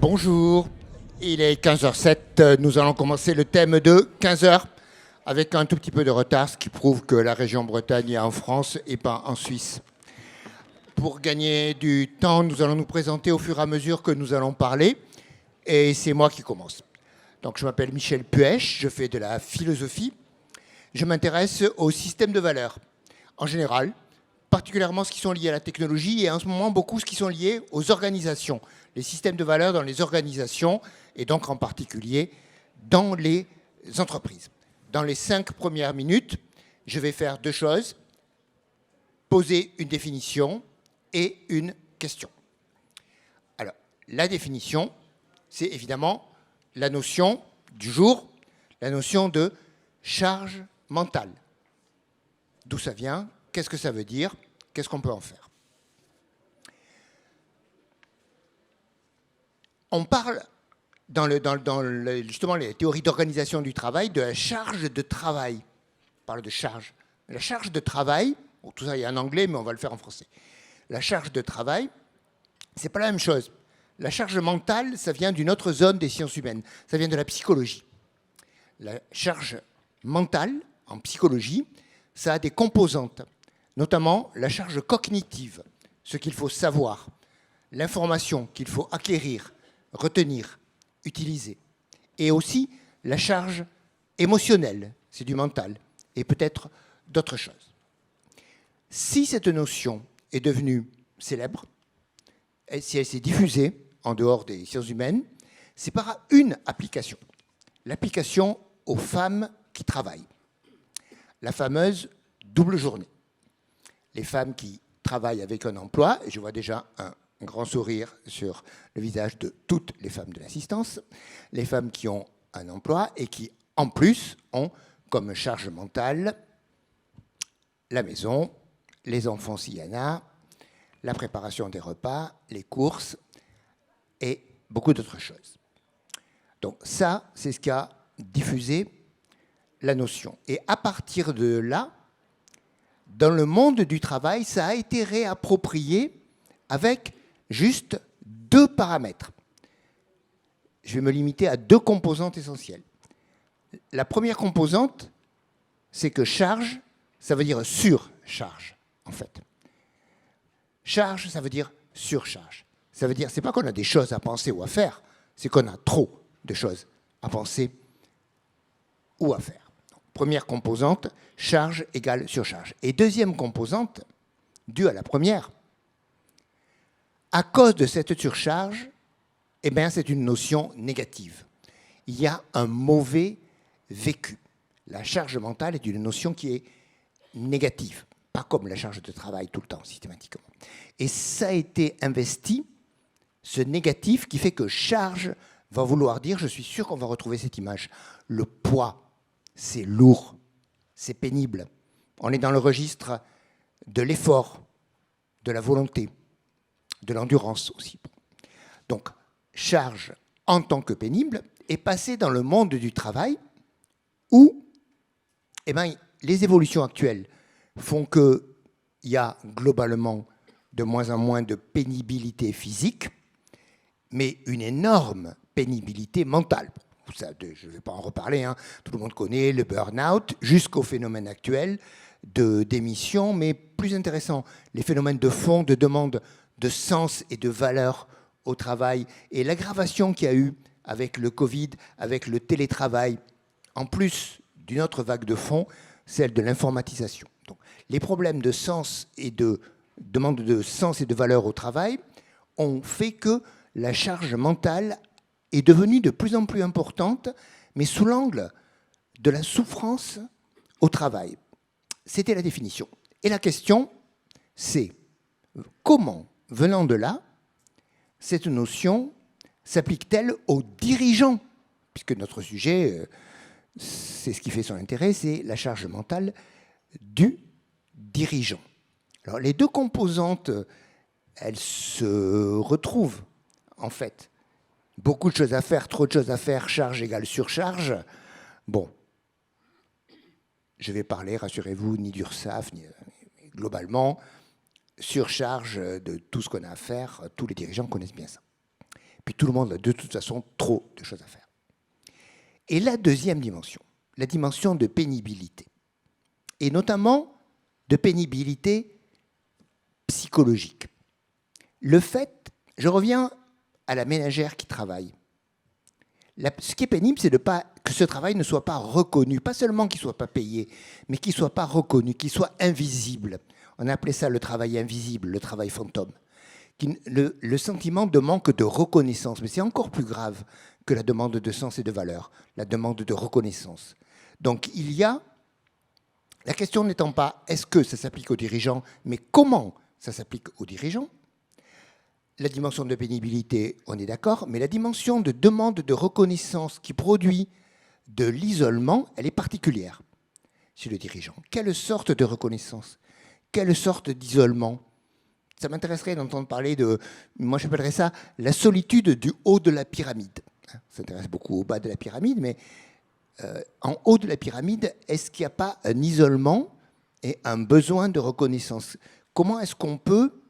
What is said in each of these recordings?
Bonjour, il est 15h07, nous allons commencer le thème de 15h avec un tout petit peu de retard, ce qui prouve que la région Bretagne est en France et pas en Suisse. Pour gagner du temps, nous allons nous présenter au fur et à mesure que nous allons parler et c'est moi qui commence. Donc je m'appelle Michel Puech, je fais de la philosophie, je m'intéresse au système de valeurs en général, particulièrement ce qui sont liés à la technologie et en ce moment beaucoup ce qui sont liés aux organisations, les systèmes de valeurs dans les organisations et donc en particulier dans les entreprises. Dans les 5 premières minutes, je vais faire 2 choses, poser une définition et une question. Alors, la définition, c'est évidemment la notion du jour, la notion de charge mentale. D'où ça vient? Qu'est-ce que ça veut dire? Qu'est-ce qu'on peut en faire? On parle, justement les théories d'organisation du travail, de la charge de travail. On parle de charge. La charge de travail, bon, tout ça il y a en anglais, mais on va le faire en français. La charge de travail, c'est pas la même chose. La charge mentale, ça vient d'une autre zone des sciences humaines. Ça vient de la psychologie. La charge mentale, en psychologie, ça a des composantes, notamment la charge cognitive, ce qu'il faut savoir, l'information qu'il faut acquérir, retenir, utiliser, et aussi la charge émotionnelle, c'est du mental, et peut-être d'autres choses. Si cette notion est devenue célèbre, et si elle s'est diffusée en dehors des sciences humaines, c'est par une application, l'application aux femmes qui travaillent, la fameuse double journée. Les femmes qui travaillent avec un emploi, et je vois déjà un grand sourire sur le visage de toutes les femmes de l'assistance, les femmes qui ont un emploi et qui, en plus, ont comme charge mentale la maison, les enfants s'il y en a, la préparation des repas, les courses et beaucoup d'autres choses. Donc ça, c'est ce qui a diffusé la notion. Et à partir de là, dans le monde du travail, ça a été réapproprié avec juste 2 paramètres. Je vais me limiter à 2 composantes essentielles. La première composante, c'est que charge, ça veut dire surcharge, en fait. Charge, ça veut dire surcharge. Ça veut dire, c'est pas qu'on a des choses à penser ou à faire, c'est qu'on a trop de choses à penser ou à faire. Donc, première composante, charge égale surcharge. Et deuxième composante, due à la première, à cause de cette surcharge, eh bien, c'est une notion négative. Il y a un mauvais vécu. La charge mentale est une notion qui est négative, pas comme la charge de travail tout le temps, systématiquement. Et ça a été investi, ce négatif qui fait que charge va vouloir dire, je suis sûr qu'on va retrouver cette image, le poids, c'est lourd, c'est pénible. On est dans le registre de l'effort, de la volonté, de l'endurance aussi. Donc, charge en tant que pénible est passée dans le monde du travail où eh bien, les évolutions actuelles font qu'il y a globalement de moins en moins de pénibilité physique, mais une énorme pénibilité mentale. Ça, je ne vais pas en reparler, hein. Tout le monde connaît le burn-out, jusqu'au phénomène actuel de démission, mais plus intéressant, les phénomènes de fond, de demande de sens et de valeur au travail, et l'aggravation qu'il y a eu avec le Covid, avec le télétravail, en plus d'une autre vague de fond, celle de l'informatisation. Donc, les problèmes de sens et de demande de sens et de valeur au travail ont fait que la charge mentale est devenue de plus en plus importante, mais sous l'angle de la souffrance au travail. C'était la définition. Et la question, c'est comment, venant de là, cette notion s'applique-t-elle aux dirigeants? Puisque notre sujet, c'est ce qui fait son intérêt, c'est la charge mentale du dirigeant. Alors, les 2 composantes, elles se retrouvent, en fait. Beaucoup de choses à faire, trop de choses à faire, charge égale surcharge. Bon, je vais parler, rassurez-vous, ni d'URSSAF, ni globalement, surcharge de tout ce qu'on a à faire, tous les dirigeants connaissent bien ça. Puis tout le monde a de toute façon trop de choses à faire. Et la deuxième dimension, la dimension de pénibilité, et notamment de pénibilité psychologique. Le fait, je reviens à la ménagère qui travaille. Ce qui est pénible, c'est que ce travail ne soit pas reconnu, pas seulement qu'il ne soit pas payé, mais qu'il ne soit pas reconnu, qu'il soit invisible. On a appelé ça le travail invisible, le travail fantôme. Le sentiment de manque de reconnaissance, mais c'est encore plus grave que la demande de sens et de valeur, la demande de reconnaissance. Donc il y a, la question n'étant pas est-ce que ça s'applique aux dirigeants, mais comment ça s'applique aux dirigeants. La dimension de pénibilité, on est d'accord, mais la dimension de demande de reconnaissance qui produit de l'isolement, elle est particulière chez le dirigeant. Quelle sorte de reconnaissance? Quelle sorte d'isolement? Ça m'intéresserait d'entendre parler de, moi j'appellerais ça la solitude du haut de la pyramide. Ça s'intéresse beaucoup au bas de la pyramide, mais en haut de la pyramide, est-ce qu'il n'y a pas un isolement et un besoin de reconnaissance? Comment est-ce qu'on peut,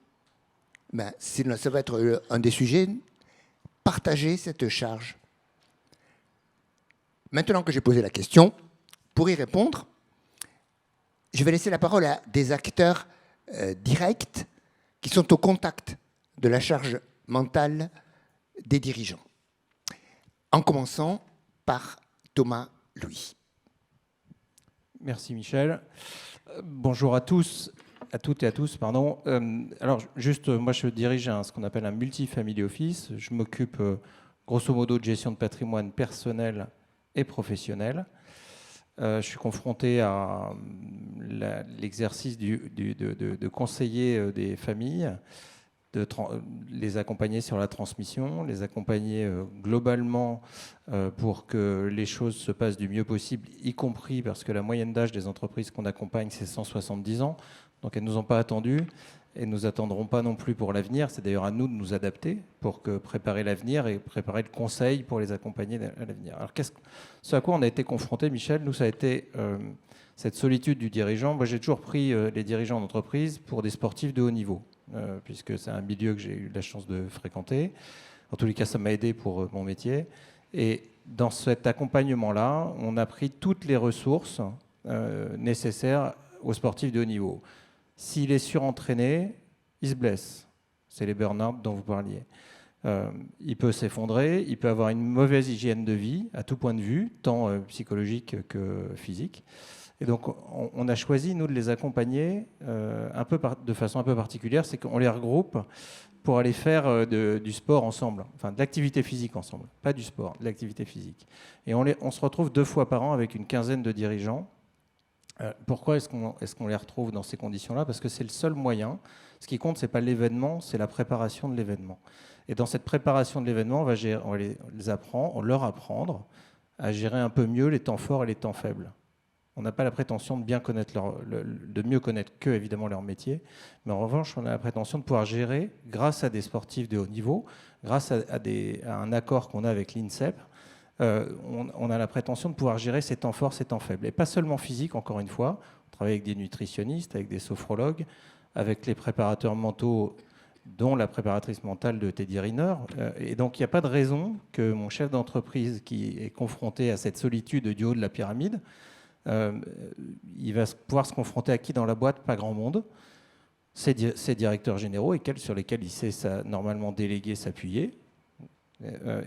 ça va être un des sujets, partager cette charge? Maintenant que j'ai posé la question, pour y répondre, je vais laisser la parole à des acteurs directs qui sont au contact de la charge mentale des dirigeants. En commençant par Thomas Louis. Merci Michel. Bonjour à tous, à toutes et à tous, pardon. Alors juste, moi je dirige ce qu'on appelle un multi-family office. Je m'occupe grosso modo de gestion de patrimoine personnel et professionnel. Je suis confronté à l'exercice de conseiller des familles, de les accompagner sur la transmission, les accompagner globalement pour que les choses se passent du mieux possible, y compris parce que la moyenne d'âge des entreprises qu'on accompagne, c'est 170 ans. Donc elles ne nous ont pas attendus et ne nous attendront pas non plus pour l'avenir. C'est d'ailleurs à nous de nous adapter pour préparer l'avenir et préparer le conseil pour les accompagner à l'avenir. Alors ce à quoi on a été confronté, Michel, nous, ça a été cette solitude du dirigeant. Moi, j'ai toujours pris les dirigeants d'entreprise pour des sportifs de haut niveau, puisque c'est un milieu que j'ai eu la chance de fréquenter. En tous les cas, ça m'a aidé pour mon métier. Et dans cet accompagnement-là, on a pris toutes les ressources nécessaires aux sportifs de haut niveau. S'il est surentraîné, il se blesse. C'est les burn-out dont vous parliez. Il peut s'effondrer, il peut avoir une mauvaise hygiène de vie à tout point de vue, tant psychologique que physique. Et donc, on a choisi, nous, de les accompagner de façon un peu particulière. C'est qu'on les regroupe pour aller faire du sport ensemble, enfin de l'activité physique ensemble. Pas du sport, de l'activité physique. Et on se retrouve 2 fois par an avec une quinzaine de dirigeants. Pourquoi est-ce qu'on les retrouve dans ces conditions-là? Parce que c'est le seul moyen. Ce qui compte, ce n'est pas l'événement, c'est la préparation de l'événement. Et dans cette préparation de l'événement, on leur apprendre à gérer un peu mieux les temps forts et les temps faibles. On n'a pas la prétention de bien connaître de mieux connaître qu'eux, évidemment, leur métier. Mais en revanche, on a la prétention de pouvoir gérer, grâce à des sportifs de haut niveau, grâce à un accord qu'on a avec l'INSEP, on a la prétention de pouvoir gérer ces temps forts, ces temps faibles. Et pas seulement physique, encore une fois. On travaille avec des nutritionnistes, avec des sophrologues, avec les préparateurs mentaux, dont la préparatrice mentale de Teddy Riner. Et donc, il n'y a pas de raison que mon chef d'entreprise, qui est confronté à cette solitude du haut de la pyramide, il va pouvoir se confronter à qui dans la boîte? Pas grand monde. Ses directeurs généraux, sur lesquels il sait normalement déléguer, s'appuyer.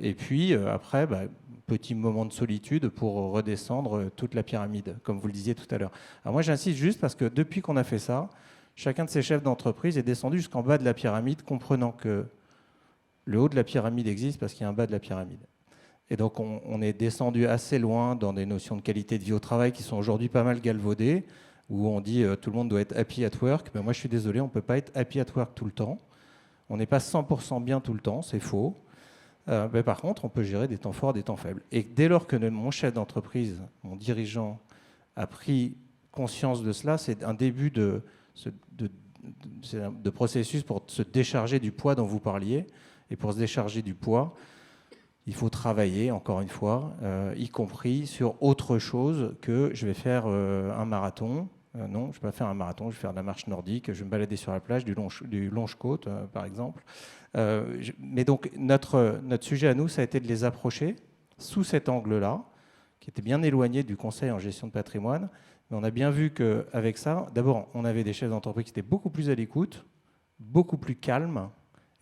Et puis, après, petit moment de solitude pour redescendre toute la pyramide, comme vous le disiez tout à l'heure. Alors moi, j'insiste juste parce que depuis qu'on a fait ça, chacun de ces chefs d'entreprise est descendu jusqu'en bas de la pyramide, comprenant que le haut de la pyramide existe parce qu'il y a un bas de la pyramide. Et donc, on est descendu assez loin dans des notions de qualité de vie au travail qui sont aujourd'hui pas mal galvaudées, où on dit tout le monde doit être happy at work. Mais moi, je suis désolé, on ne peut pas être happy at work tout le temps. On n'est pas 100% bien tout le temps, c'est faux. Mais par contre, on peut gérer des temps forts, des temps faibles. Et dès lors que mon chef d'entreprise, mon dirigeant, a pris conscience de cela, c'est un début de processus pour se décharger du poids dont vous parliez. Et pour se décharger du poids, il faut travailler, encore une fois, y compris sur autre chose que je vais faire un marathon, Non, je ne vais pas faire un marathon, je vais faire de la marche nordique, je vais me balader sur la plage du Longe-Côte, par exemple. Mais donc, notre sujet à nous, ça a été de les approcher sous cet angle-là, qui était bien éloigné du conseil en gestion de patrimoine. Mais on a bien vu qu'avec ça, d'abord, on avait des chefs d'entreprise qui étaient beaucoup plus à l'écoute, beaucoup plus calmes,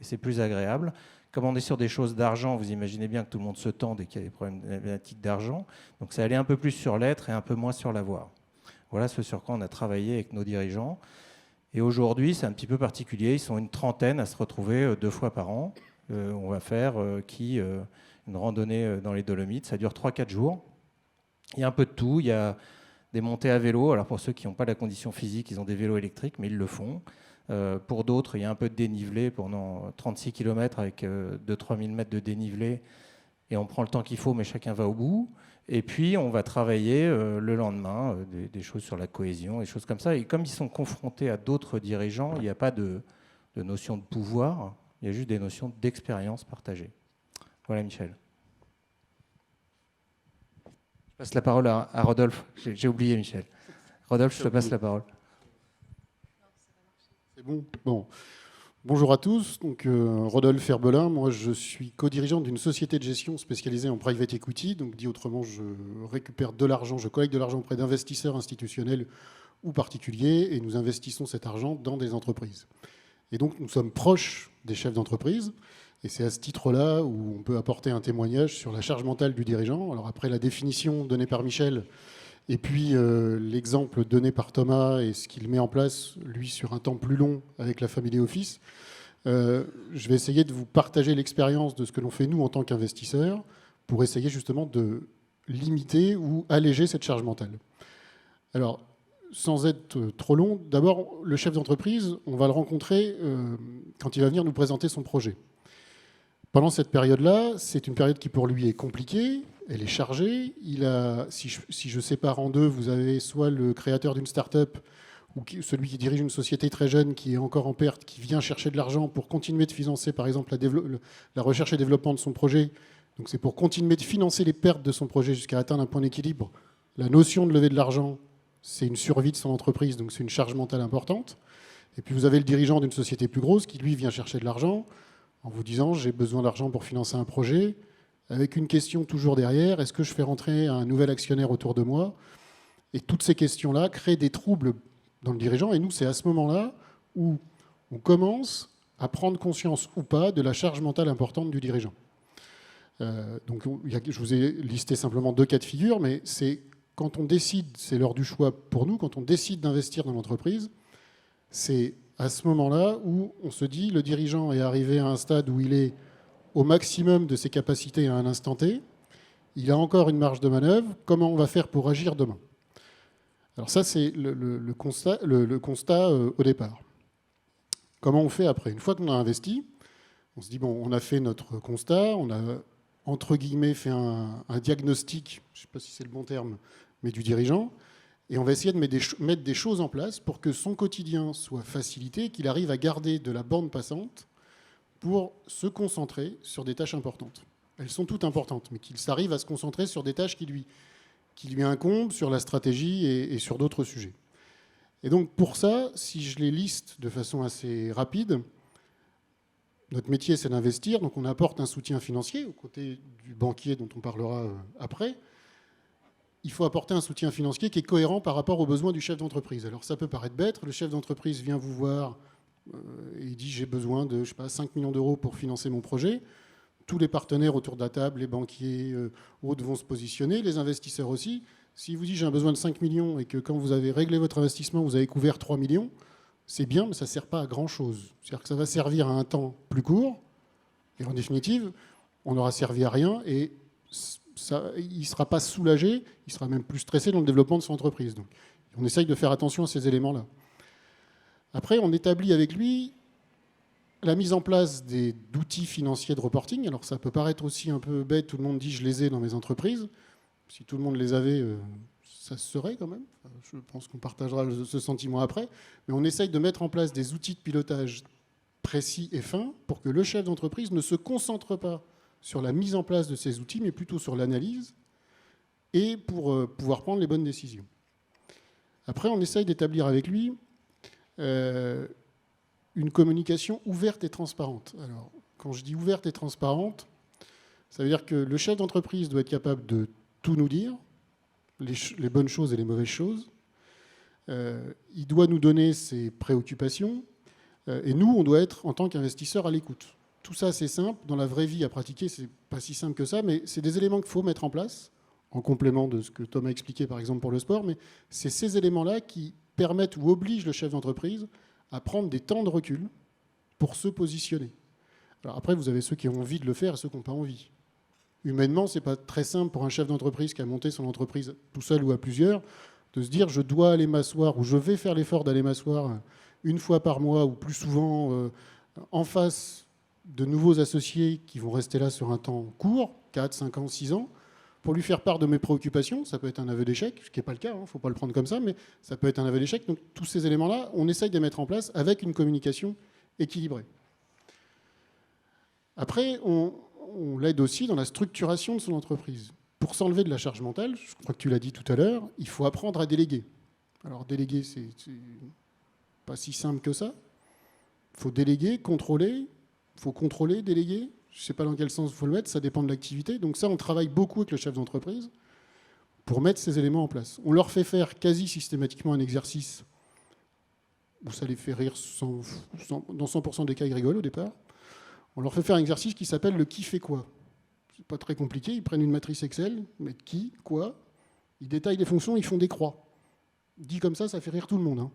et c'est plus agréable. Comme on est sur des choses d'argent, vous imaginez bien que tout le monde se tend dès qu'il y a des problématiques d'argent. Donc ça allait un peu plus sur l'être et un peu moins sur l'avoir. Voilà ce sur quoi on a travaillé avec nos dirigeants. Et aujourd'hui, c'est un petit peu particulier. Ils sont une trentaine à se retrouver 2 fois par an. On va faire une randonnée dans les Dolomites. Ça dure 3-4 jours. Il y a un peu de tout. Il y a des montées à vélo. Alors pour ceux qui n'ont pas la condition physique, ils ont des vélos électriques, mais ils le font. Pour d'autres, il y a un peu de dénivelé pendant 36 km avec 2-3 000 mètres de dénivelé. Et on prend le temps qu'il faut, mais chacun va au bout. Et puis, on va travailler le lendemain des choses sur la cohésion, des choses comme ça. Et comme ils sont confrontés à d'autres dirigeants, il n'y a pas de notion de pouvoir, il y a juste des notions d'expérience partagée. Voilà, Michel. Je passe la parole à Rodolphe. J'ai oublié, Michel. Rodolphe, je te passe la parole. C'est bon. Bon. Bonjour à tous, donc Rodolphe Herbelin, moi je suis co-dirigeant d'une société de gestion spécialisée en private equity, donc dit autrement je récupère de l'argent, je collecte de l'argent auprès d'investisseurs institutionnels ou particuliers et nous investissons cet argent dans des entreprises. Et donc nous sommes proches des chefs d'entreprise et c'est à ce titre-là où on peut apporter un témoignage sur la charge mentale du dirigeant. Alors après la définition donnée par Michel, et puis l'exemple donné par Thomas et ce qu'il met en place, lui, sur un temps plus long avec la Family Office, je vais essayer de vous partager l'expérience de ce que l'on fait nous en tant qu'investisseurs pour essayer justement de limiter ou alléger cette charge mentale. Alors, sans être trop long, d'abord, le chef d'entreprise, on va le rencontrer quand il va venir nous présenter son projet. Pendant cette période-là, c'est une période qui pour lui est compliquée, elle est chargée. Si je sépare en deux, vous avez soit le créateur d'une start-up ou celui qui dirige une société très jeune qui est encore en perte, qui vient chercher de l'argent pour continuer de financer, par exemple, la recherche et développement de son projet. Donc c'est pour continuer de financer les pertes de son projet jusqu'à atteindre un point d'équilibre. La notion de lever de l'argent, c'est une survie de son entreprise, donc c'est une charge mentale importante. Et puis vous avez le dirigeant d'une société plus grosse qui, lui, vient chercher de l'argent en vous disant « j'ai besoin d'argent pour financer un projet », avec une question toujours derrière, est-ce que je fais rentrer un nouvel actionnaire autour de moi? Et toutes ces questions-là créent des troubles dans le dirigeant. Et nous, c'est à ce moment-là où on commence à prendre conscience ou pas de la charge mentale importante du dirigeant. Donc, je vous ai listé simplement 2 cas de figure, mais c'est quand on décide, c'est l'heure du choix pour nous, quand on décide d'investir dans l'entreprise, c'est à ce moment-là où on se dit le dirigeant est arrivé à un stade où il est au maximum de ses capacités à un instant T, il a encore une marge de manœuvre, comment on va faire pour agir demain? Alors ça, c'est le constat au départ. Comment on fait après? Une fois qu'on a investi, on se dit, bon, on a fait notre constat, on a, entre guillemets, fait un diagnostic, je ne sais pas si c'est le bon terme, mais du dirigeant, et on va essayer de mettre des choses en place pour que son quotidien soit facilité, qu'il arrive à garder de la bande passante pour se concentrer sur des tâches importantes. Elles sont toutes importantes, mais qu'il s'arrive à se concentrer sur des tâches qui lui incombent, sur la stratégie et sur d'autres sujets. Et donc pour ça, si je les liste de façon assez rapide, notre métier c'est d'investir, donc on apporte un soutien financier aux côtés du banquier dont on parlera après. Il faut apporter un soutien financier qui est cohérent par rapport aux besoins du chef d'entreprise. Alors ça peut paraître bête, le chef d'entreprise vient vous voir et il dit j'ai besoin de 5 millions d'euros pour financer mon projet. Tous les partenaires autour de la table, les banquiers, autres vont se positionner, les investisseurs aussi. S'il vous dit j'ai besoin de 5 millions et que quand vous avez réglé votre investissement, vous avez couvert 3 millions, c'est bien, mais ça ne sert pas à grand-chose. C'est-à-dire que ça va servir à un temps plus court, et en définitive, on n'aura servi à rien, et il ne sera pas soulagé, il sera même plus stressé dans le développement de son entreprise. Donc, on essaye de faire attention à ces éléments-là. Après, on établit avec lui la mise en place d'outils financiers de reporting. Alors ça peut paraître aussi un peu bête, tout le monde dit je les ai dans mes entreprises. Si tout le monde les avait, ça se serait quand même. Je pense qu'on partagera ce sentiment après. Mais on essaye de mettre en place des outils de pilotage précis et fins pour que le chef d'entreprise ne se concentre pas sur la mise en place de ces outils, mais plutôt sur l'analyse et pour pouvoir prendre les bonnes décisions. Après, on essaye d'établir avec lui une communication ouverte et transparente. Alors, quand je dis ouverte et transparente, ça veut dire que le chef d'entreprise doit être capable de tout nous dire, les bonnes choses et les mauvaises choses. Il doit nous donner ses préoccupations. Et nous, on doit être, en tant qu'investisseur, à l'écoute. Tout ça, c'est simple. Dans la vraie vie, à pratiquer, c'est pas si simple que ça, mais c'est des éléments qu'il faut mettre en place, en complément de ce que Tom a expliqué, par exemple, pour le sport. Mais c'est ces éléments-là qui permettent ou obligent le chef d'entreprise à prendre des temps de recul pour se positionner. Alors après, vous avez ceux qui ont envie de le faire et ceux qui n'ont pas envie. Humainement, c'est pas très simple pour un chef d'entreprise qui a monté son entreprise tout seul ou à plusieurs, de se dire je dois aller m'asseoir ou je vais faire l'effort d'aller m'asseoir une fois par mois ou plus souvent en face de nouveaux associés qui vont rester là sur un temps court, 4, 5 ans, 6 ans, pour lui faire part de mes préoccupations. Ça peut être un aveu d'échec, ce qui n'est pas le cas, il ne faut pas le prendre comme ça, mais ça peut être un aveu d'échec. Donc tous ces éléments-là, on essaye de les mettre en place avec une communication équilibrée. Après, on l'aide aussi dans la structuration de son entreprise. Pour s'enlever de la charge mentale, je crois que tu l'as dit tout à l'heure, il faut apprendre à déléguer. Alors déléguer, c'est pas si simple que ça. Il faut déléguer, contrôler. Il faut contrôler, déléguer. Je ne sais pas dans quel sens il faut le mettre, ça dépend de l'activité. Donc ça, on travaille beaucoup avec le chef d'entreprise pour mettre ces éléments en place. On leur fait faire quasi systématiquement un exercice où ça les fait rire dans 100% des cas, ils rigolent au départ. On leur fait faire un exercice qui s'appelle le qui fait quoi. C'est pas très compliqué, ils prennent une matrice Excel, ils mettent qui, quoi, ils détaillent les fonctions, ils font des croix. Dit comme ça fait rire tout le monde. Hein.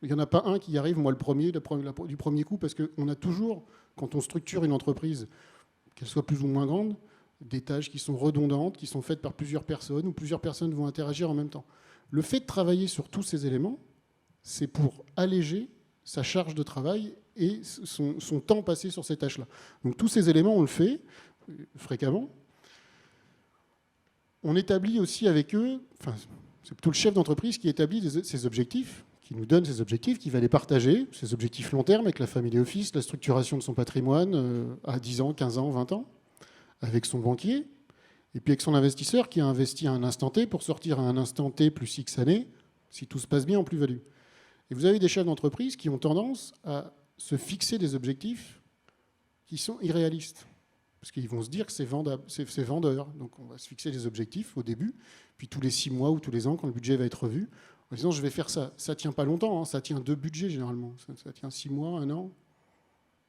Il n'y en a pas un qui y arrive, moi le premier, du premier coup, parce qu'on a toujours, quand on structure une entreprise, qu'elle soit plus ou moins grande, des tâches qui sont redondantes, qui sont faites par plusieurs personnes, où plusieurs personnes vont interagir en même temps. Le fait de travailler sur tous ces éléments, c'est pour alléger sa charge de travail et son temps passé sur ces tâches-là. Donc tous ces éléments, on le fait fréquemment. On établit aussi avec eux, enfin, c'est plutôt le chef d'entreprise qui établit ses objectifs, qui nous donne ses objectifs, qui va les partager, ses objectifs long terme avec la family office, la structuration de son patrimoine à 10 ans, 15 ans, 20 ans, avec son banquier, et puis avec son investisseur qui a investi à un instant T pour sortir à un instant T plus X années, si tout se passe bien en plus-value. Et vous avez des chefs d'entreprise qui ont tendance à se fixer des objectifs qui sont irréalistes. Parce qu'ils vont se dire que c'est vendeur. Donc on va se fixer des objectifs au début, puis tous les 6 mois ou tous les ans, quand le budget va être revu, en disant je vais faire ça. Ça ne tient pas longtemps, hein, ça tient 2 budgets généralement. Ça tient 6 mois, 1 an.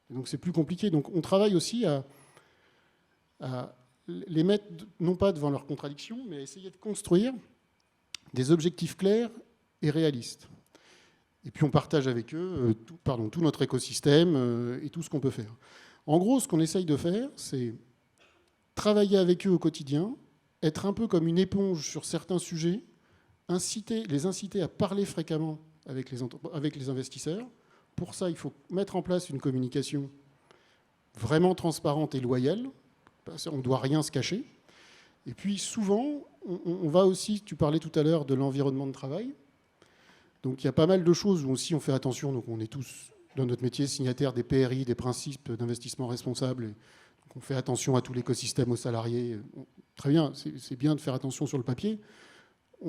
Et donc c'est plus compliqué. Donc on travaille aussi à les mettre, non pas devant leurs contradictions, mais à essayer de construire des objectifs clairs et réalistes. Et puis on partage avec eux tout notre écosystème et tout ce qu'on peut faire. En gros, ce qu'on essaye de faire, c'est travailler avec eux au quotidien, être un peu comme une éponge sur certains sujets, les inciter à parler fréquemment avec les investisseurs. Pour ça, il faut mettre en place une communication vraiment transparente et loyale. On ne doit rien se cacher. Et puis souvent, on va aussi, tu parlais tout à l'heure de l'environnement de travail. Donc il y a pas mal de choses où aussi on fait attention. Donc on est tous, dans notre métier, signataires des PRI, des principes d'investissement responsable. Donc on fait attention à tout l'écosystème, aux salariés. Très bien, c'est bien de faire attention sur le papier.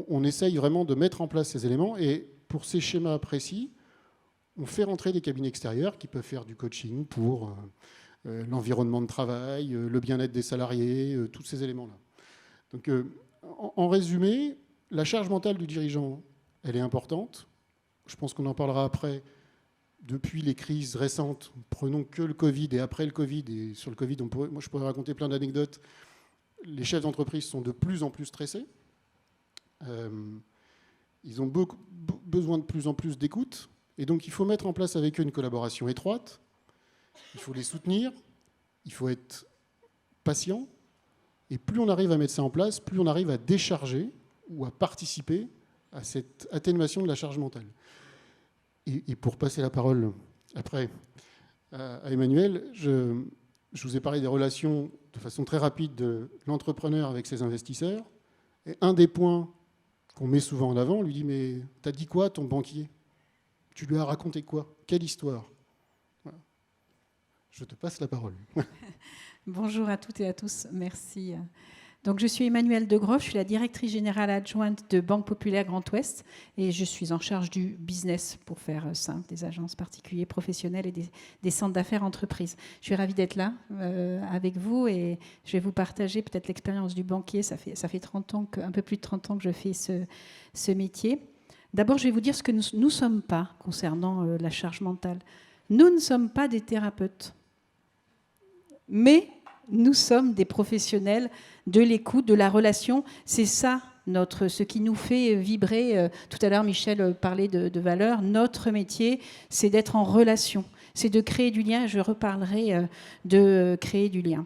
On essaye vraiment de mettre en place ces éléments. Et pour ces schémas précis, on fait rentrer des cabinets extérieurs qui peuvent faire du coaching pour l'environnement de travail, le bien-être des salariés, tous ces éléments-là. Donc en résumé, la charge mentale du dirigeant, elle est importante. Je pense qu'on en parlera après. Depuis les crises récentes, prenons que le Covid et après le Covid. Et sur le Covid, moi je pourrais raconter plein d'anecdotes. Les chefs d'entreprise sont de plus en plus stressés. Ils ont besoin de plus en plus d'écoute. Et donc il faut mettre en place avec eux une collaboration étroite. Il faut les soutenir. Il faut être patient. Et plus on arrive à mettre ça en place, plus on arrive à décharger ou à participer à cette atténuation de la charge mentale. Et pour passer la parole après à Emmanuel, je vous ai parlé des relations de façon très rapide de l'entrepreneur avec ses investisseurs. Et un des points qu'on met souvent en avant, on lui dit « Mais t'as dit quoi ton banquier? Tu lui as raconté quoi? Quelle histoire ?» Voilà. Je te passe la parole. Bonjour à toutes et à tous. Merci Donc, je suis Emmanuelle Degroff, je suis la directrice générale adjointe de Banque Populaire Grand Ouest et je suis en charge du business, pour faire simple, des agences particulières, professionnelles et des centres d'affaires entreprises. Je suis ravie d'être là avec vous et je vais vous partager peut-être l'expérience du banquier. Ça fait 30 ans un peu plus de 30 ans que je fais ce métier. D'abord, je vais vous dire ce que nous ne sommes pas concernant la charge mentale. Nous ne sommes pas des thérapeutes, mais nous sommes des professionnels de l'écoute, de la relation. C'est ça, ce qui nous fait vibrer. Tout à l'heure, Michel parlait de valeurs. Notre métier, c'est d'être en relation. C'est de créer du lien. Je reparlerai de créer du lien.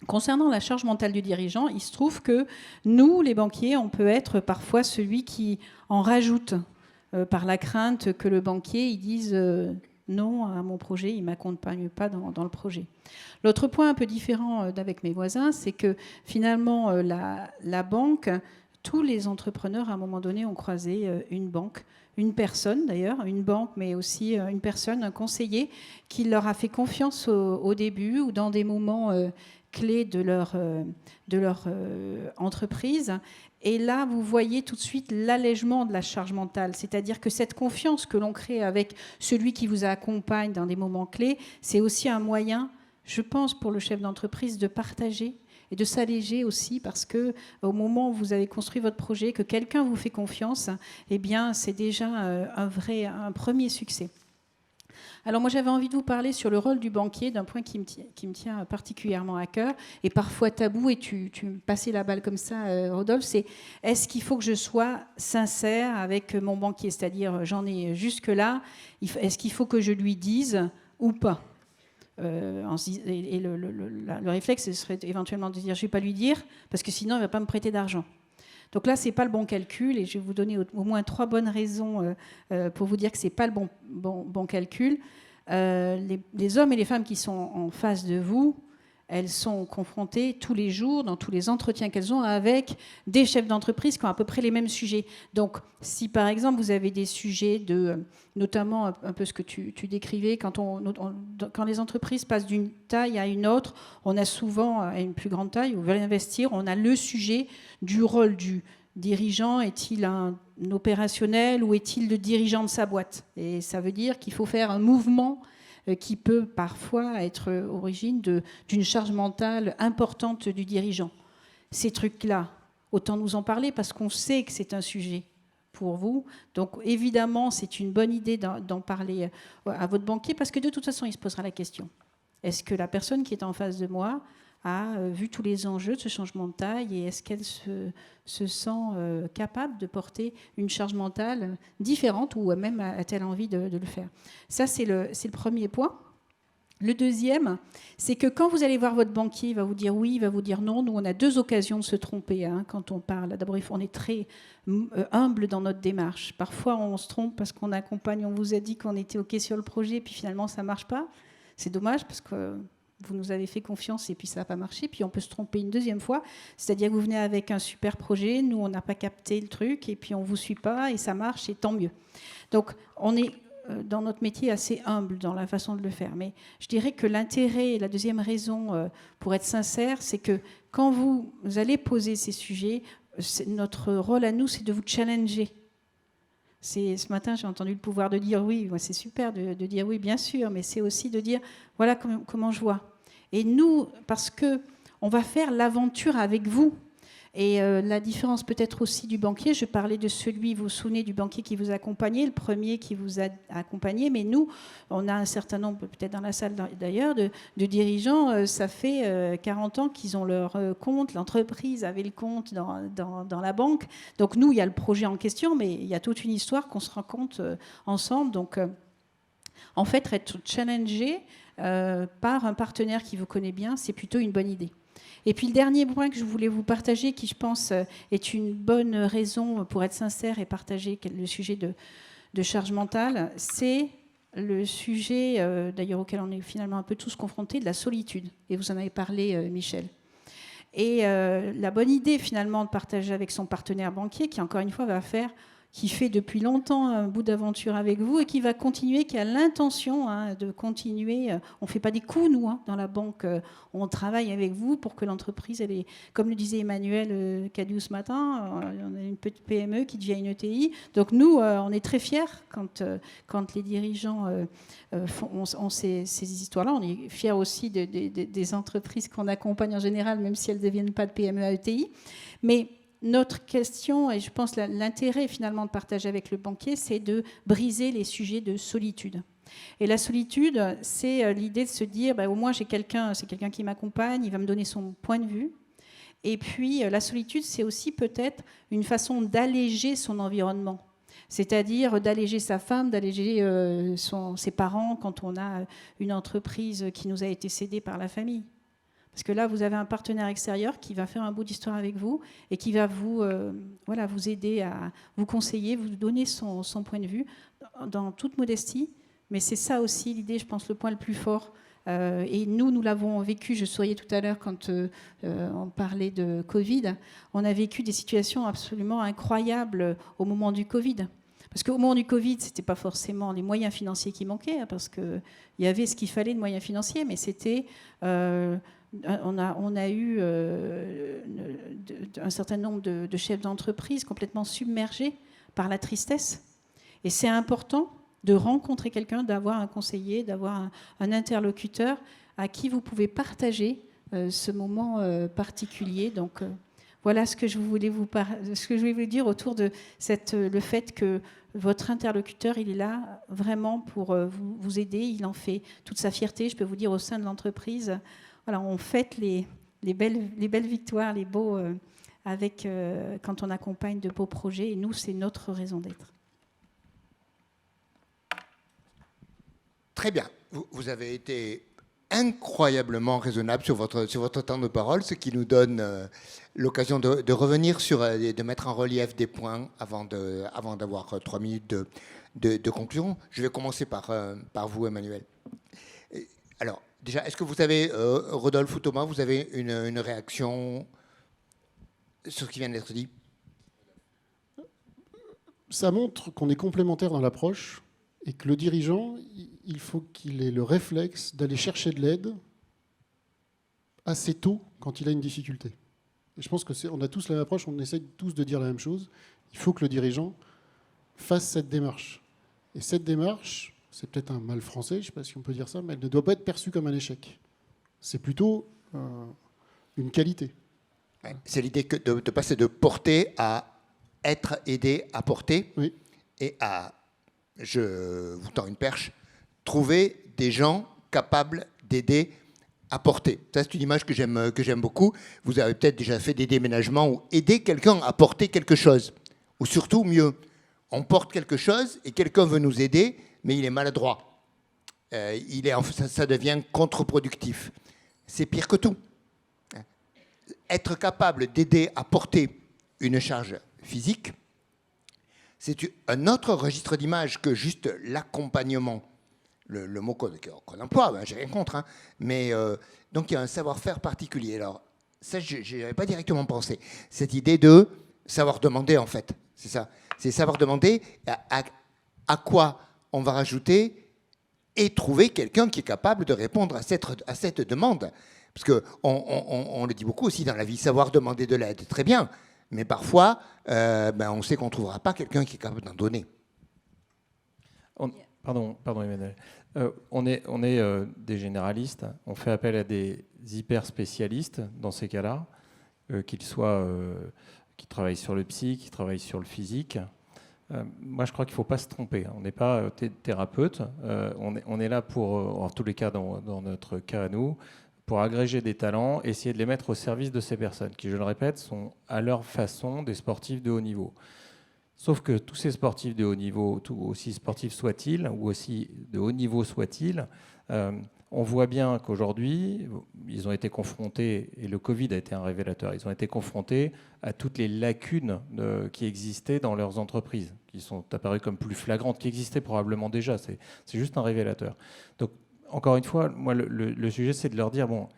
Concernant la charge mentale du dirigeant, il se trouve que nous, les banquiers, on peut être parfois celui qui en rajoute par la crainte que le banquier il dise non à mon projet, il ne m'accompagne pas dans le projet. L'autre point un peu différent d'avec mes voisins, c'est que finalement, la banque, tous les entrepreneurs, à un moment donné, ont croisé une banque, une personne d'ailleurs, une banque, mais aussi une personne, un conseiller, qui leur a fait confiance au début ou dans des moments clés de leur entreprise. Et là, vous voyez tout de suite l'allègement de la charge mentale. C'est-à-dire que cette confiance que l'on crée avec celui qui vous accompagne dans des moments clés, c'est aussi un moyen, je pense, pour le chef d'entreprise de partager et de s'alléger aussi, parce que au moment où vous avez construit votre projet, que quelqu'un vous fait confiance, eh bien, c'est déjà un premier succès. Alors moi j'avais envie de vous parler sur le rôle du banquier, d'un point qui me tient particulièrement à cœur, et parfois tabou, et tu me passais la balle comme ça, Rodolphe, c'est est-ce qu'il faut que je sois sincère avec mon banquier, c'est-à-dire j'en ai jusque-là, est-ce qu'il faut que je lui dise ou pas et le réflexe ce serait éventuellement de dire je ne vais pas lui dire, parce que sinon il ne va pas me prêter d'argent. Donc là, ce n'est pas le bon calcul, et je vais vous donner au moins 3 bonnes raisons pour vous dire que ce n'est pas le bon calcul. Les hommes et les femmes qui sont en face de vous, elles sont confrontées tous les jours, dans tous les entretiens qu'elles ont, avec des chefs d'entreprise qui ont à peu près les mêmes sujets. Donc, si par exemple vous avez des sujets notamment un peu ce que tu décrivais, quand les entreprises passent d'une taille à une autre, on a souvent à une plus grande taille, on veut investir, on a le sujet du rôle du dirigeant. Est-il un opérationnel ou est-il le dirigeant de sa boîte? Et ça veut dire qu'il faut faire un mouvement qui peut parfois être origine d'une charge mentale importante du dirigeant. Ces trucs-là, autant nous en parler parce qu'on sait que c'est un sujet pour vous. Donc évidemment, c'est une bonne idée d'en parler à votre banquier, parce que de toute façon, il se posera la question. Est-ce que la personne qui est en face de moi a vu tous les enjeux de ce changement de taille, et est-ce qu'elle se sent capable de porter une charge mentale différente, ou même a-t-elle envie de le faire? Ça, c'est le premier point. Le deuxième, c'est que quand vous allez voir votre banquier, il va vous dire oui, il va vous dire non. Nous, on a 2 occasions de se tromper quand on parle. D'abord, on est très humble dans notre démarche. Parfois, on se trompe parce qu'on accompagne, on vous a dit qu'on était OK sur le projet, puis finalement, ça ne marche pas. C'est dommage parce que vous nous avez fait confiance et puis ça n'a pas marché. Puis on peut se tromper une deuxième fois. C'est-à-dire que vous venez avec un super projet, nous, on n'a pas capté le truc, et puis on ne vous suit pas, et ça marche, et tant mieux. Donc, on est dans notre métier assez humble dans la façon de le faire. Mais je dirais que l'intérêt, et la deuxième raison pour être sincère, c'est que quand vous allez poser ces sujets, notre rôle à nous, c'est de vous challenger. Ce matin, j'ai entendu le pouvoir de dire oui. C'est super de dire oui, bien sûr, mais c'est aussi de dire voilà comment je vois. Et nous, parce qu'on va faire l'aventure avec vous. Et la différence peut-être aussi du banquier, je parlais de celui, vous vous souvenez du banquier qui vous accompagnait, le premier qui vous a accompagné, mais nous, on a un certain nombre, peut-être dans la salle d'ailleurs, de dirigeants, ça fait 40 ans qu'ils ont leur compte, l'entreprise avait le compte dans la banque. Donc nous, il y a le projet en question, mais il y a toute une histoire qu'on se raconte ensemble. Donc en fait, être challengé par un partenaire qui vous connaît bien, c'est plutôt une bonne idée. Et puis le dernier point que je voulais vous partager, qui je pense est une bonne raison pour être sincère et partager le sujet de charge mentale, c'est le sujet, d'ailleurs auquel on est finalement un peu tous confrontés, de la solitude. Et vous en avez parlé, Michel. Et la bonne idée finalement de partager avec son partenaire banquier, qui encore une fois va faire qui fait depuis longtemps un bout d'aventure avec vous et qui va continuer, qui a l'intention de continuer. On ne fait pas des coups, nous, dans la banque. On travaille avec vous pour que l'entreprise, elle est, comme le disait Emmanuel Cadieux ce matin, on a une petite PME qui devient une ETI. Donc nous, on est très fiers quand les dirigeants ont ces histoires-là. On est fiers aussi des entreprises qu'on accompagne en général, même si elles ne deviennent pas de PME à ETI. Mais notre question, et je pense l'intérêt finalement de partager avec le banquier, c'est de briser les sujets de solitude. Et la solitude, c'est l'idée de se dire, au moins c'est quelqu'un qui m'accompagne, il va me donner son point de vue. Et puis la solitude, c'est aussi peut-être une façon d'alléger son environnement. C'est-à-dire d'alléger sa femme, d'alléger ses parents quand on a une entreprise qui nous a été cédée par la famille. Parce que là, vous avez un partenaire extérieur qui va faire un bout d'histoire avec vous et qui va vous aider à vous conseiller, vous donner son point de vue dans toute modestie. Mais c'est ça aussi l'idée, je pense, le point le plus fort. Et nous l'avons vécu, je souriais tout à l'heure quand on parlait de Covid. On a vécu des situations absolument incroyables au moment du Covid. Parce qu'au moment du Covid, ce n'était pas forcément les moyens financiers qui manquaient, parce qu'il y avait ce qu'il fallait de moyens financiers, mais c'était... on a eu un certain nombre de chefs d'entreprise complètement submergés par la tristesse. Et c'est important de rencontrer quelqu'un, d'avoir un conseiller, d'avoir un interlocuteur à qui vous pouvez partager ce moment particulier. Donc voilà ce que je voulais vous dire autour de le fait que votre interlocuteur, il est là vraiment pour vous aider. Il en fait toute sa fierté, je peux vous dire, au sein de l'entreprise. Voilà, on fête les belles victoires, les beaux, quand on accompagne de beaux projets. Et nous, c'est notre raison d'être. Très bien. Vous avez été incroyablement raisonnable sur votre temps de parole, ce qui nous donne l'occasion de revenir de mettre en relief des points avant d'avoir 3 minutes de conclusion. Je vais commencer par vous, Emmanuel. Alors, déjà, est-ce que vous avez, Rodolphe ou Thomas, vous avez une réaction sur ce qui vient d'être dit? Ça montre qu'on est complémentaires dans l'approche et que le dirigeant, il faut qu'il ait le réflexe d'aller chercher de l'aide assez tôt quand il a une difficulté. Et je pense qu'on a tous la même approche, on essaie tous de dire la même chose. Il faut que le dirigeant fasse cette démarche. Et cette démarche, c'est peut-être un mal français, je ne sais pas si on peut dire ça, mais elle ne doit pas être perçue comme un échec. C'est plutôt une qualité. Ouais, c'est l'idée de passer de porter à être aidé à porter, oui. Et à, je vous tends une perche, trouver des gens capables d'aider à porter. Ça, c'est une image que j'aime beaucoup. Vous avez peut-être déjà fait des déménagements où aider quelqu'un à porter quelque chose. Ou surtout, mieux, on porte quelque chose et quelqu'un veut nous aider, mais il est maladroit. Ça devient contre-productif. C'est pire que tout. Être capable d'aider à porter une charge physique, c'est un autre registre d'image que juste l'accompagnement. Le mot qu'on emploie, ben, j'ai rien contre, hein, mais donc il y a un savoir-faire particulier. Alors ça, je n'avais pas directement pensé. Cette idée de savoir demander, en fait, c'est ça. C'est savoir demander à quoi on va rajouter et trouver quelqu'un qui est capable de répondre à cette demande. Parce qu'on le dit beaucoup aussi dans la vie, savoir demander de l'aide, très bien. Mais parfois, on sait qu'on ne trouvera pas quelqu'un qui est capable d'en donner. Pardon Emmanuel. On est des généralistes. On fait appel à des hyper spécialistes dans ces cas-là, qu'ils travaillent sur le psy, qui travaillent sur le physique. Moi, je crois qu'il ne faut pas se tromper. On n'est pas thérapeute. On est là pour, en tous les cas, dans notre cas à nous, pour agréger des talents, essayer de les mettre au service de ces personnes, qui, je le répète, sont à leur façon des sportifs de haut niveau. Sauf que tous ces sportifs de haut niveau, aussi sportifs soient-ils, ou aussi de haut niveau soient-ils, on voit bien qu'aujourd'hui, ils ont été confrontés, et le Covid a été un révélateur, ils ont été confrontés à toutes les lacunes qui existaient dans leurs entreprises, qui sont apparues comme plus flagrantes, qui existaient probablement déjà, c'est juste un révélateur. Donc, encore une fois, moi, le sujet, c'est de leur dire, bon,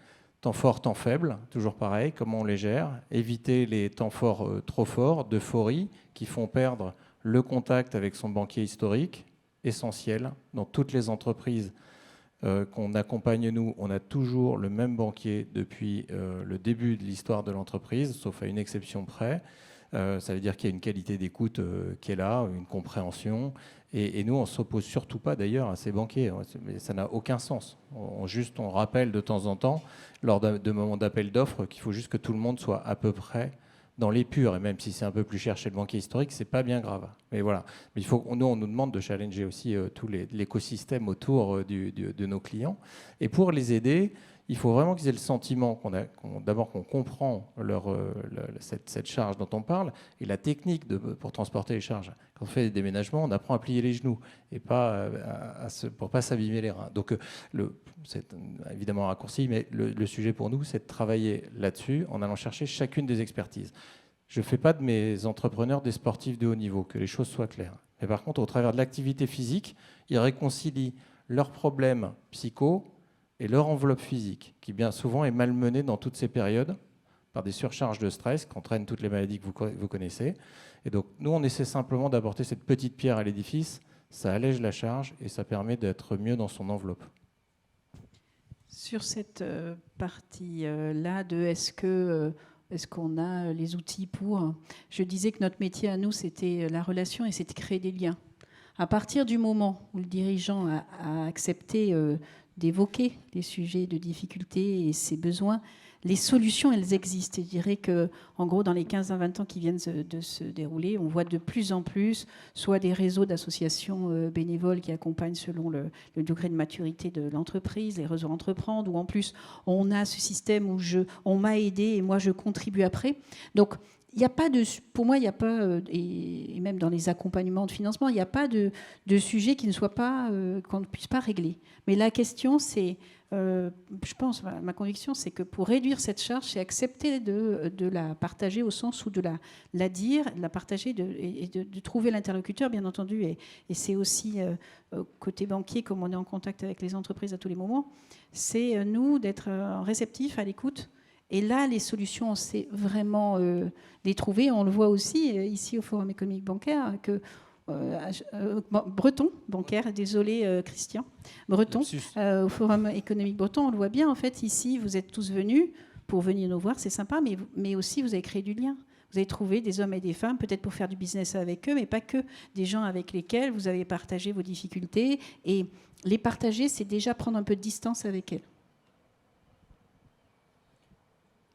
temps fort, temps faible, toujours pareil, comment on les gère, éviter les temps forts trop forts, d'euphorie, qui font perdre le contact avec son banquier historique, essentiel. Dans toutes les entreprises qu'on accompagne, nous, on a toujours le même banquier depuis le début de l'histoire de l'entreprise, sauf à une exception près. Ça veut dire qu'il y a une qualité d'écoute qui est là, une compréhension. Et nous, on ne s'oppose surtout pas d'ailleurs à ces banquiers. Ça n'a aucun sens. On rappelle de temps en temps, lors de moments d'appel d'offres, qu'il faut juste que tout le monde soit à peu près dans l'épure. Et même si c'est un peu plus cher chez le banquier historique, ce n'est pas bien grave. Mais voilà. Mais nous, on nous demande de challenger aussi tout l'écosystème autour de nos clients. Et pour les aider, il faut vraiment qu'ils aient le sentiment d'abord qu'on comprend cette charge dont on parle et la technique pour transporter les charges. Quand on fait des déménagements, on apprend à plier les genoux et pas pour ne pas s'abîmer les reins. Donc, c'est évidemment un raccourci, mais le sujet pour nous, c'est de travailler là-dessus en allant chercher chacune des expertises. Je ne fais pas de mes entrepreneurs des sportifs de haut niveau, que les choses soient claires. Mais par contre, au travers de l'activité physique, ils réconcilient leurs problèmes psycho et leur enveloppe physique, qui bien souvent est malmenée dans toutes ces périodes par des surcharges de stress qu'entraînent toutes les maladies que vous connaissez. Et donc, nous, on essaie simplement d'apporter cette petite pierre à l'édifice. Ça allège la charge et ça permet d'être mieux dans son enveloppe. Sur cette partie-là de est-ce qu'on a les outils pour... Je disais que notre métier à nous, c'était la relation et c'était créer des liens. À partir du moment où le dirigeant a accepté d'évoquer les sujets de difficulté et ses besoins, les solutions, elles existent. Et je dirais qu'en gros, dans les 15 à 20 ans qui viennent de se dérouler, on voit de plus en plus soit des réseaux d'associations bénévoles qui accompagnent selon le degré de maturité de l'entreprise, les réseaux Entreprendre, ou en plus, on a ce système où on m'a aidé et moi, je contribue après. Donc, il n'y a pas pour moi, il n'y a pas, et même dans les accompagnements de financement, il n'y a pas de sujet qui ne soit pas, qu'on ne puisse pas régler. Mais la question, c'est, je pense, ma conviction, c'est que pour réduire cette charge, c'est accepter de la partager au sens où de la dire, de la partager et de trouver l'interlocuteur, bien entendu. Et c'est aussi, côté banquier, comme on est en contact avec les entreprises à tous les moments, c'est nous d'être réceptifs à l'écoute. Et là, les solutions, on sait vraiment les trouver. On le voit aussi ici au Forum économique bancaire que Breton bancaire, désolé Christian, Breton, au Forum économique breton, on le voit bien. En fait, ici, vous êtes tous venus pour venir nous voir, c'est sympa, mais aussi vous avez créé du lien. Vous avez trouvé des hommes et des femmes, peut-être pour faire du business avec eux, mais pas que, des gens avec lesquels vous avez partagé vos difficultés. Et les partager, c'est déjà prendre un peu de distance avec elles.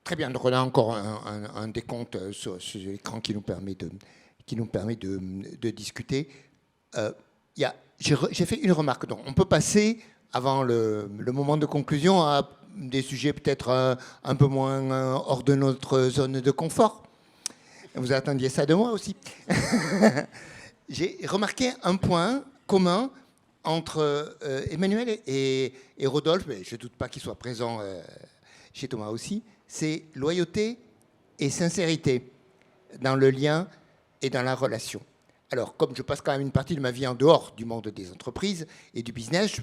Très bien, donc on a encore un décompte sur l'écran qui nous permet de discuter. J'ai fait une remarque. Donc on peut passer, avant le moment de conclusion, à des sujets peut-être un peu moins hors de notre zone de confort. Vous attendiez ça de moi aussi. J'ai remarqué un point commun entre Emmanuel et Rodolphe, mais je ne doute pas qu'il soit présent chez Thomas aussi, c'est loyauté et sincérité dans le lien et dans la relation. Alors, comme je passe quand même une partie de ma vie en dehors du monde des entreprises et du business,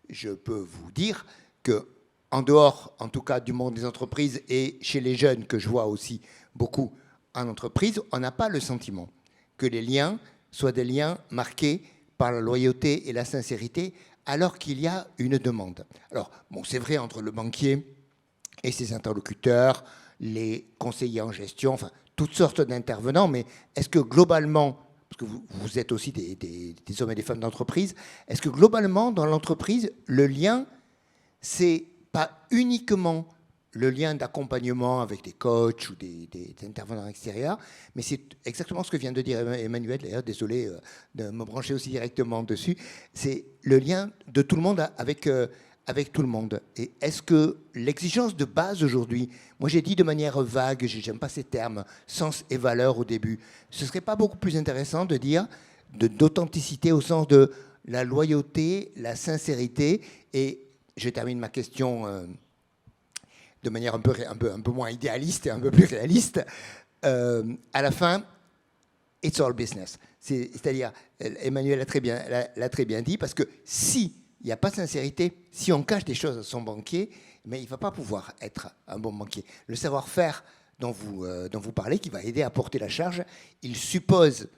je peux vous dire que en dehors, en tout cas, du monde des entreprises et chez les jeunes, que je vois aussi beaucoup en entreprise, on n'a pas le sentiment que les liens soient des liens marqués par la loyauté et la sincérité, alors qu'il y a une demande. Alors, bon, c'est vrai entre le banquier et ses interlocuteurs, les conseillers en gestion, enfin, toutes sortes d'intervenants, mais est-ce que globalement, parce que vous êtes aussi des hommes et des femmes d'entreprise, est-ce que globalement, dans l'entreprise, le lien, c'est pas uniquement le lien d'accompagnement avec des coachs ou des intervenants extérieurs, mais c'est exactement ce que vient de dire Emmanuel, d'ailleurs, désolé de me brancher aussi directement dessus, c'est le lien de tout le monde avec tout le monde. Et est-ce que l'exigence de base aujourd'hui, moi j'ai dit de manière vague, j'aime pas ces termes, sens et valeur au début, ce serait pas beaucoup plus intéressant de dire d'authenticité au sens de la loyauté, la sincérité, et je termine ma question de manière un peu moins idéaliste et un peu plus réaliste, à la fin, it's all business. C'est-à-dire, Emmanuel l'a très bien dit, parce que si il n'y a pas de sincérité, si on cache des choses à son banquier, mais il ne va pas pouvoir être un bon banquier. Le savoir-faire dont vous parlez, qui va aider à porter la charge, il suppose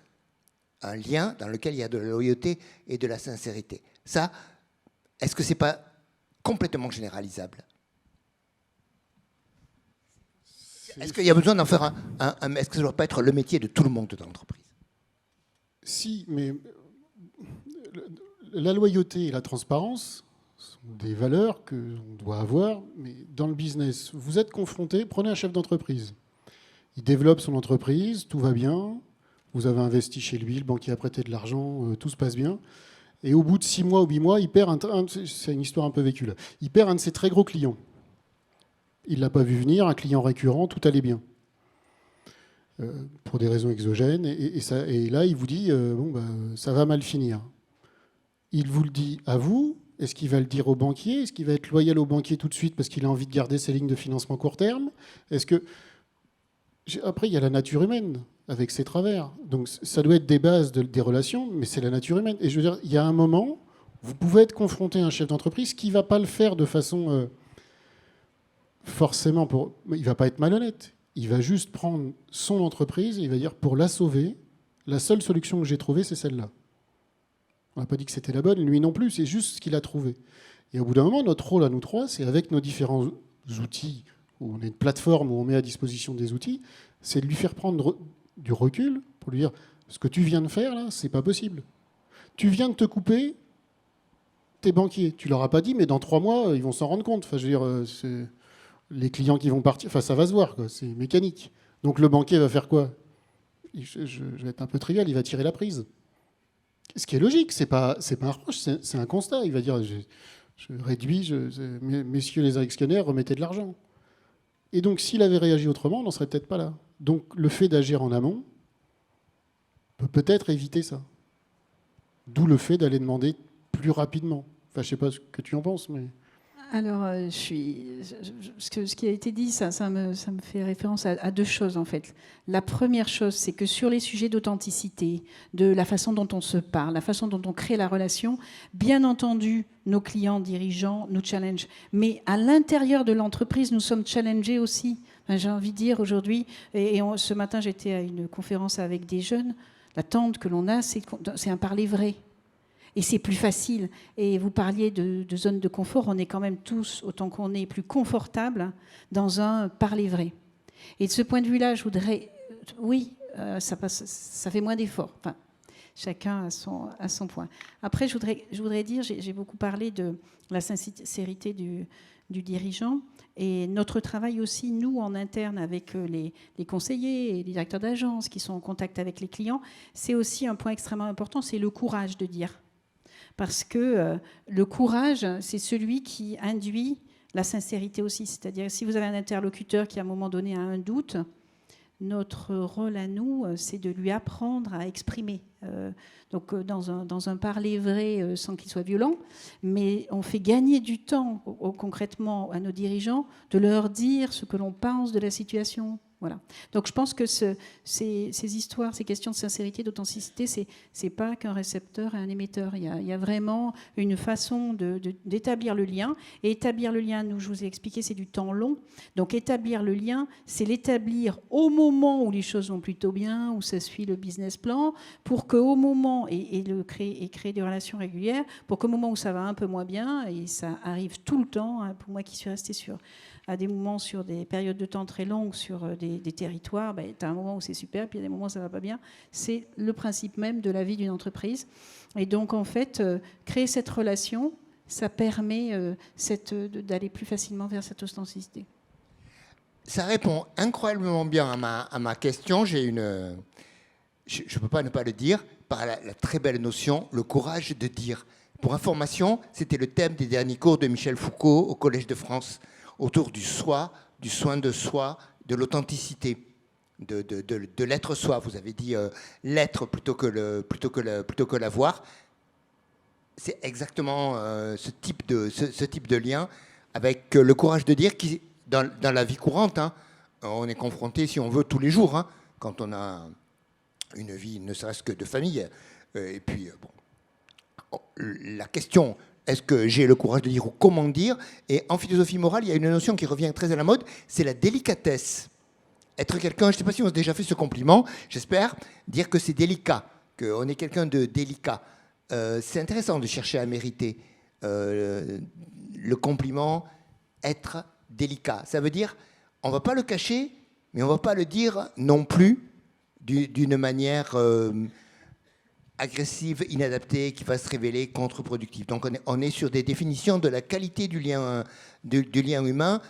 un lien dans lequel il y a de la loyauté et de la sincérité. Ça, est-ce que ce n'est pas complètement généralisable? Est-ce qu'il y a besoin d'en faire est-ce que ça ne doit pas être le métier de tout le monde dans l'entreprise? Si, mais la loyauté et la transparence sont des valeurs qu'on doit avoir, mais dans le business, vous êtes confronté, prenez un chef d'entreprise. Il développe son entreprise, tout va bien, vous avez investi chez lui, le banquier a prêté de l'argent, tout se passe bien. Et au bout de 6 mois ou 8 mois, il perd c'est une histoire un peu vécue là, il perd un de ses très gros clients. Il ne l'a pas vu venir, un client récurrent, tout allait bien. Pour des raisons exogènes. Et là, il vous dit, ça va mal finir. Il vous le dit à vous. Est-ce qu'il va le dire au banquier? Est-ce qu'il va être loyal au banquier tout de suite parce qu'il a envie de garder ses lignes de financement court terme? Après, il y a la nature humaine avec ses travers. Donc ça doit être des bases des relations, mais c'est la nature humaine. Et je veux dire, il y a un moment, vous pouvez être confronté à un chef d'entreprise qui ne va pas le faire de façon... forcément, il ne va pas être malhonnête. Il va juste prendre son entreprise et il va dire, pour la sauver, la seule solution que j'ai trouvée, c'est celle-là. On n'a pas dit que c'était la bonne, lui non plus, c'est juste ce qu'il a trouvé. Et au bout d'un moment, notre rôle à nous trois, c'est avec nos différents outils, où on est une plateforme où on met à disposition des outils, c'est de lui faire prendre du recul pour lui dire, ce que tu viens de faire, là, c'est pas possible. Tu viens de te couper tes banquiers. Tu leur as pas dit, mais dans 3 mois, ils vont s'en rendre compte. Enfin, je veux dire, c'est... Les clients qui vont partir, enfin ça va se voir, quoi. C'est mécanique. Donc le banquier va faire quoi? Je vais être un peu trivial, il va tirer la prise. Ce qui est logique, c'est pas un reproche, c'est un constat. Il va dire, je réduis, messieurs les actionnaires, remettez de l'argent. Et donc s'il avait réagi autrement, on n'en serait peut-être pas là. Donc le fait d'agir en amont peut peut-être éviter ça. D'où le fait d'aller demander plus rapidement. Enfin, je sais pas ce que tu en penses, mais... Alors, ce qui a été dit, ça me fait référence à 2 choses, en fait. La première chose, c'est que sur les sujets d'authenticité, de la façon dont on se parle, la façon dont on crée la relation, bien entendu, nos clients dirigeants nous challengent. Mais à l'intérieur de l'entreprise, nous sommes challengés aussi. Enfin, j'ai envie de dire aujourd'hui, ce matin, j'étais à une conférence avec des jeunes, l'attente que l'on a, c'est un parler vrai. Et c'est plus facile. Et vous parliez de zone de confort. On est quand même tous, autant qu'on est, plus confortable dans un parler vrai. Et de ce point de vue-là, je voudrais... Oui, ça fait moins d'efforts. Enfin, chacun a son point. Après, je voudrais dire, j'ai beaucoup parlé de la sincérité du dirigeant. Et notre travail aussi, nous, en interne, avec les conseillers et les directeurs d'agence qui sont en contact avec les clients, c'est aussi un point extrêmement important, c'est le courage de dire. Parce que le courage, c'est celui qui induit la sincérité aussi. C'est-à-dire, si vous avez un interlocuteur qui, à un moment donné, a un doute, notre rôle à nous, c'est de lui apprendre à exprimer. Donc, dans un parler vrai, sans qu'il soit violent, mais on fait gagner du temps, concrètement, à nos dirigeants, de leur dire ce que l'on pense de la situation. Voilà. Donc je pense que ces histoires, ces questions de sincérité, d'authenticité, c'est pas qu'un récepteur et un émetteur. Il y a vraiment une façon d'établir le lien. Et établir le lien, nous, je vous ai expliqué, c'est du temps long. Donc établir le lien, c'est l'établir au moment où les choses vont plutôt bien, où ça suit le business plan, pour qu'au moment, et créer des relations régulières, pour qu'au moment où ça va un peu moins bien, et ça arrive tout le temps, hein, pour moi qui suis restée à des moments sur des périodes de temps très longues sur des territoires, tu as un moment où c'est super, puis il y a des moments où ça ne va pas bien. C'est le principe même de la vie d'une entreprise. Et donc, en fait, créer cette relation, ça permet d'aller plus facilement vers cette authenticité. Ça répond incroyablement bien à ma question. Je ne peux pas ne pas le dire, par la très belle notion, le courage de dire. Pour information, c'était le thème des derniers cours de Michel Foucault au Collège de France, autour du soi, du soin de soi, de l'authenticité, de l'être soi. Vous avez dit l'être plutôt que l'avoir. C'est exactement ce type de lien avec le courage de dire qui, dans la vie courante, hein, on est confronté, si on veut, tous les jours, hein, quand on a une vie, ne serait-ce que de famille. Et puis, la question... Est-ce que j'ai le courage de dire ou comment dire? Et en philosophie morale, il y a une notion qui revient très à la mode, c'est la délicatesse. Être quelqu'un, je ne sais pas si on a déjà fait ce compliment, j'espère, dire que c'est délicat. qu'on est quelqu'un de délicat. C'est intéressant de chercher à mériter le compliment être délicat. Ça veut dire, on ne va pas le cacher, mais on ne va pas le dire non plus d'une manière agressive, inadaptée, qui va se révéler contre-productive. Donc on est sur des définitions de la qualité du lien humain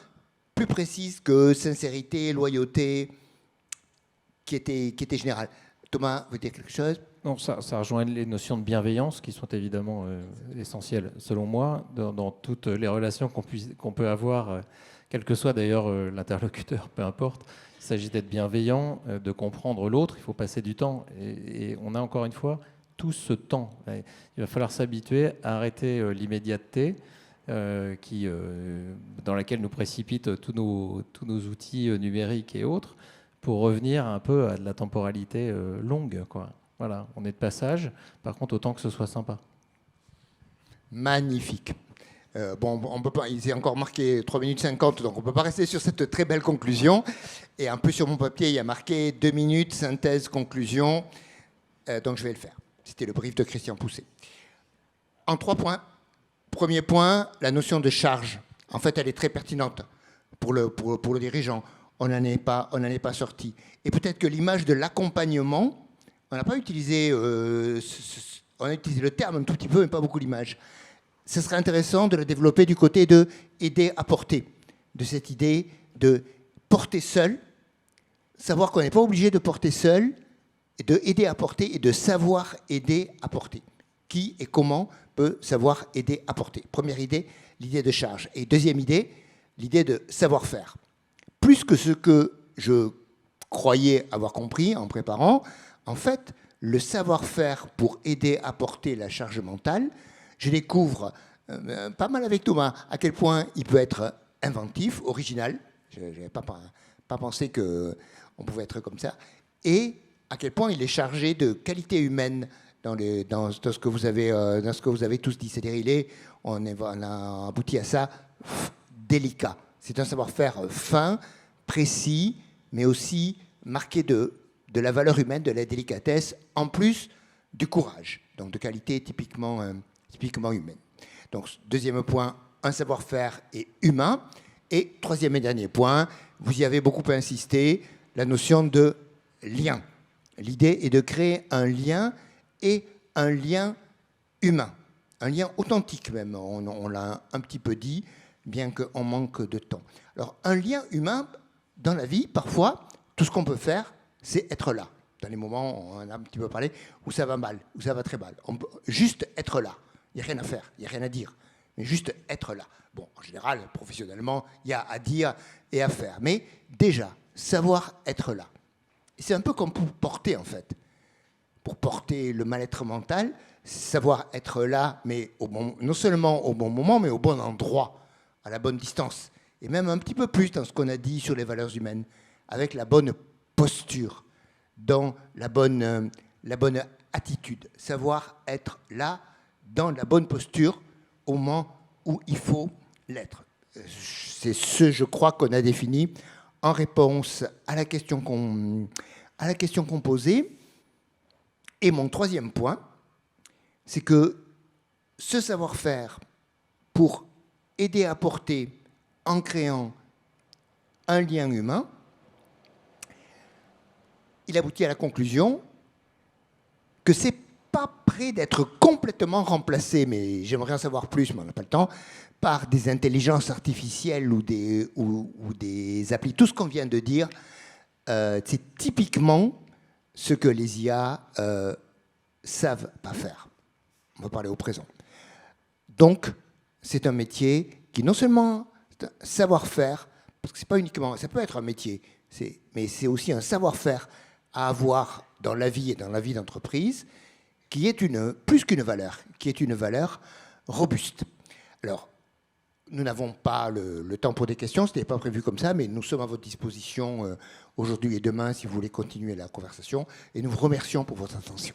plus précises que sincérité, loyauté, qui était générale. Thomas, vous dire quelque chose ? Non, ça rejoint les notions de bienveillance qui sont évidemment essentielles, selon moi, dans toutes les relations qu'on peut avoir, quel que soit d'ailleurs l'interlocuteur, peu importe. Il s'agit d'être bienveillant, de comprendre l'autre, il faut passer du temps. Et on a encore une fois tout ce temps. Il va falloir s'habituer à arrêter l'immédiateté dans laquelle nous précipitent tous nos outils numériques et autres, pour revenir un peu à de la temporalité longue, quoi. Voilà, on est de passage. Par contre, autant que ce soit sympa. Magnifique. On peut pas, il est encore marqué 3 minutes 50, donc on ne peut pas rester sur cette très belle conclusion. Et un peu sur mon papier, il y a marqué 2 minutes, synthèse, conclusion. Donc je vais le faire. C'était le brief de Christian Pousset. En 3 points. Premier point, la notion de charge. En fait, elle est très pertinente pour le dirigeant. On n'en est pas sorti. Et peut-être que l'image de l'accompagnement, on n'a pas utilisé, on a utilisé le terme un tout petit peu, mais pas beaucoup l'image. Ce serait intéressant de le développer du côté de aider à porter, de cette idée de porter seul, savoir qu'on n'est pas obligé de porter seul, et de aider à porter et de savoir aider à porter. Qui et comment peut savoir aider à porter. Première idée, l'idée de charge. Et deuxième idée, l'idée de savoir-faire. Plus que ce que je croyais avoir compris en préparant, en fait, le savoir-faire pour aider à porter la charge mentale, je découvre, pas mal avec Thomas, à quel point il peut être inventif, original. Je n'avais pas pensé qu'on pouvait être comme ça. Et à quel point il est chargé de qualités humaines dans ce que vous avez tous dit. C'est-à-dire, on a abouti à ça, délicat. C'est un savoir-faire fin, précis, mais aussi marqué de la valeur humaine, de la délicatesse, en plus du courage, donc de qualité typiquement humaine. Donc, deuxième point, un savoir-faire est humain. Et troisième et dernier point, vous y avez beaucoup insisté, la notion de lien. L'idée est de créer un lien et un lien humain, un lien authentique même, on l'a un petit peu dit, bien qu'on manque de temps. Alors, un lien humain, dans la vie, parfois, tout ce qu'on peut faire, c'est être là. Dans les moments, on en a un petit peu parlé, où ça va mal, où ça va très mal. On peut juste être là. Il n'y a rien à faire, il n'y a rien à dire, mais juste être là. Bon, en général, professionnellement, il y a à dire et à faire. Mais déjà, savoir être là. Et c'est un peu comme pour porter, en fait. Pour porter le mal-être mental, savoir être là, mais non seulement au bon moment, mais au bon endroit, à la bonne distance. Et même un petit peu plus dans ce qu'on a dit sur les valeurs humaines, avec la bonne posture, dans la bonne attitude. Savoir être là, dans la bonne posture, au moment où il faut l'être. C'est ce, je crois, qu'on a défini en réponse à la question qu'on posait. Et mon troisième point, c'est que ce savoir-faire, pour aider à porter en créant un lien humain, il aboutit à la conclusion que c'est pas près d'être complètement remplacé, mais j'aimerais en savoir plus, mais on n'a pas le temps, par des intelligences artificielles ou des applis. Tout ce qu'on vient de dire, c'est typiquement ce que les IA savent pas faire. On va parler au présent. Donc, c'est un métier qui non seulement c'est un savoir-faire, parce que c'est pas uniquement, ça peut être un métier, mais c'est aussi un savoir-faire à avoir dans la vie et dans la vie d'entreprise, qui est plus qu'une valeur, qui est une valeur robuste. Alors, nous n'avons pas le temps pour des questions, ce n'était pas prévu comme ça, mais nous sommes à votre disposition aujourd'hui et demain si vous voulez continuer la conversation, et nous vous remercions pour votre attention.